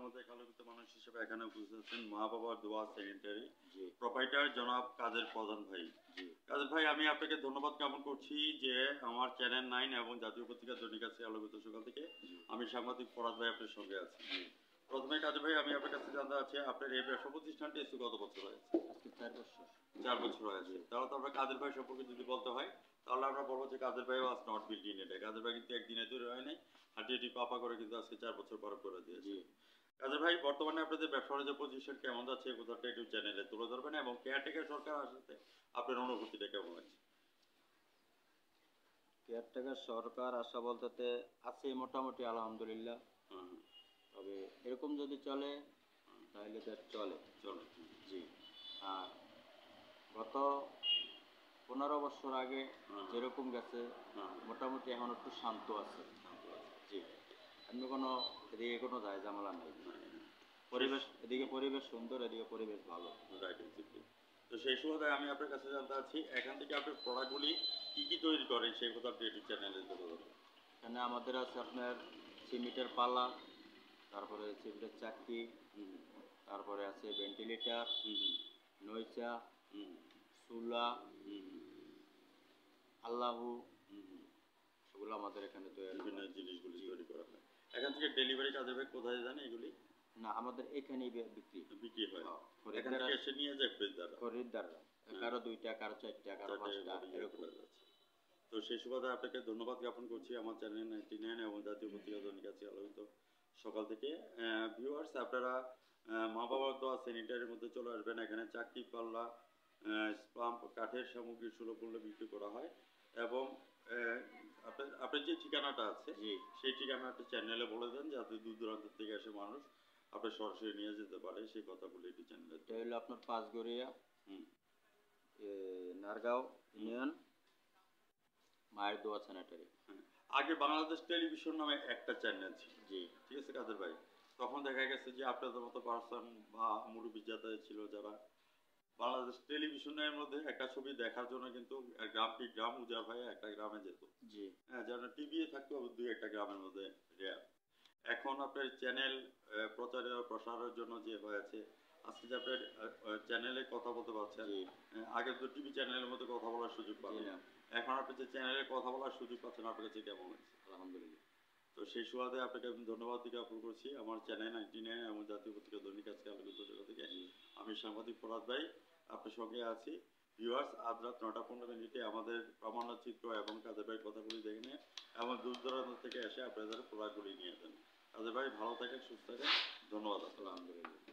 আমাদের আলোকিত মানুষ হিসেবে এখানে উপস্থিত আছেন মা বাবার দোয়া স্যানিটারি প্রোপাইটার জনাব কাদের প্রধান ভাই। কাদের ভাই, আমি আপনাকে ধন্যবাদ জ্ঞাপন করছি যে আমার চ্যানেল 9 এবং জাতীয় পত্রিকা দৈনিক আছে আলোকিত সকাল থেকে আমি সাংবাদিক ফরাদ ভাই আপনার সঙ্গে আছি। প্রথমে কাদের ভাই, আমি আপনার কাছে জানতে চাচ্ছি আপনার এই ব্যবসা প্রতিষ্ঠানটি এসে কত বছর হয়েছে? আজকে 4 বছর। 4 বছর হয়েছে। তাহলে তো আমরা কাদের ভাই সম্পর্কে যদি বলতে হয় তাহলে আমরা বলবো যে কাদের ভাই ওয়াজ নট বিল্ট ইন এটা। কাদের ভাই কিন্তু একদিনে তৈরি হয় নাই, হাঁটি পাপা করে কিন্তু আজকে 4 বছর পার করে দিয়েছে। কাদের ভাই, বর্তমানে আপনাদের ব্যবসা বাণিজ্য পজিশন কেমন যাচ্ছে এই কথাটা একটু চ্যানেলে তুলে ধরবেন এবং কেয়ারটেকার সরকার আসাতে আপনার অনুভূতিটা কেমন আছে? কেয়ারটেকার সরকার আসা বলতে আছে মোটামুটি আলহামদুলিল্লাহ। তবে এরকম যদি চলে তাহলে তো চলে। জি। আর গত 15 বছর আগে যেরকম গেছে মোটামুটি এখন একটু শান্ত আছে। জি, এমনি কোনো এদিকে কোনো যায় ঝামেলা নাই। পরিবেশ এদিকে পরিবেশ সুন্দর, এদিকে পরিবেশ ভালো। তো সেই সময় আমি আপনার কাছে জানতে চাচ্ছি এখান থেকে আপনার প্রোডাক্টগুলি কি কি তৈরি করেন সেই কথা আপনি ইউটিউব চ্যানেলে তুলে ধরুন। এখানে আমাদের আছে আপনার সিমেন্টের পালা, তারপরে সিমেন্টের চাকরি, তারপরে আছে ভেন্টিলেটর, নইচা, চুলা, আল্লাহু, সেগুলো আমাদের এখানে বিভিন্ন জিনিসগুলি তৈরি করা হয়। এখান থেকে ডেলিভারি কাজে কোথায় জানে এগুলি? না, আমাদের এখানেই বিক্রি হয়। এখান থেকে এসে নিয়ে যায় খরিদ্দাররা, কারো 2টা, কারো 4টা, কারো 5টা এরকম। তো সেই সুবাদে আপনাকে ধন্যবাদ জ্ঞাপন করছি আমার চ্যানেল 99 এবং জাতীয় পত্রিকা দৈনিক আছে আলোকিত সকাল থেকে। ভিউয়ার্স, আপনারা মা বাবার দোয়া স্যানিটারির মধ্যে চলে আসবেন। এখানে চাকরি পাল্লা, স্পাম্প, কাঠের সামগ্রী সুলভ মূল্যে বিক্রি করা হয় এবং আপনার যে ঠিকানাটা আছে সেই ঠিকানাটা চ্যানেলে বলে দেন যাতে দূর দূরান্ত থেকে এসে মানুষ আপনার সরাসরি নিয়ে যেতে পারে সেই কথাগুলো একটু চ্যানেলে। এটা হলো আপনার পাঁচগড়িয়া নারগাঁও ইউনিয়ন মায়ের দোয়া স্যানিটারি। আগে বাংলাদেশ টেলিভিশন নামে একটা চ্যানেল ছিল। জি, ঠিক আছে কাদের ভাই। তখন দেখা গেছে যে আপনাদের মতো পার্সন বা মুরব্বী যাতায়াত ছিল যারা বাংলাদেশ টেলিভিশনের মধ্যে একটা ছবি দেখার জন্য কিন্তু গ্রাম উজাড় হয়ে একটা গ্রামে যেত। জি, হ্যাঁ, যেন টিভি থাকতো 2-1টা গ্রামের মধ্যে রেয়ার। এখন আপনার চ্যানেল প্রসারের জন্য যে হয়েছে আজকে যে আপনার চ্যানেলে কথা বলতে পারছেন, আগে তো টিভি চ্যানেলের মধ্যে কথা বলার সুযোগ পাচ্ছেন, এখন আপনি যে চ্যানেলে কথা বলার সুযোগ পাচ্ছেন আপনার কাছে কেমন হচ্ছে? আলহামদুলিল্লাহ। তো সেই সুবাদে আপনাকে আমি ধন্যবাদ জ্ঞাপন করছি আমার চ্যানেল 99 এবং জাতীয় পত্রিকা দৈনিক আজকে আলোকিত জগৎ থেকে আমি সাংবাদিক ফরাদ ভাই আপনার সঙ্গে আছি। ভিউয়ার্স, আজ রাত 9:15 আমাদের প্রামাণ্য চিত্র এবং কাদের ভাই কথাগুলি দেখে নিয়ে এবং দূর দূরান্ত থেকে এসে আপনাদের প্রোডাক্টগুলি নিয়ে যান। কাদের ভাই ভালো থাকেন, সুস্থ থাকেন, ধন্যবাদ। আলহামদুলিল্লাহ।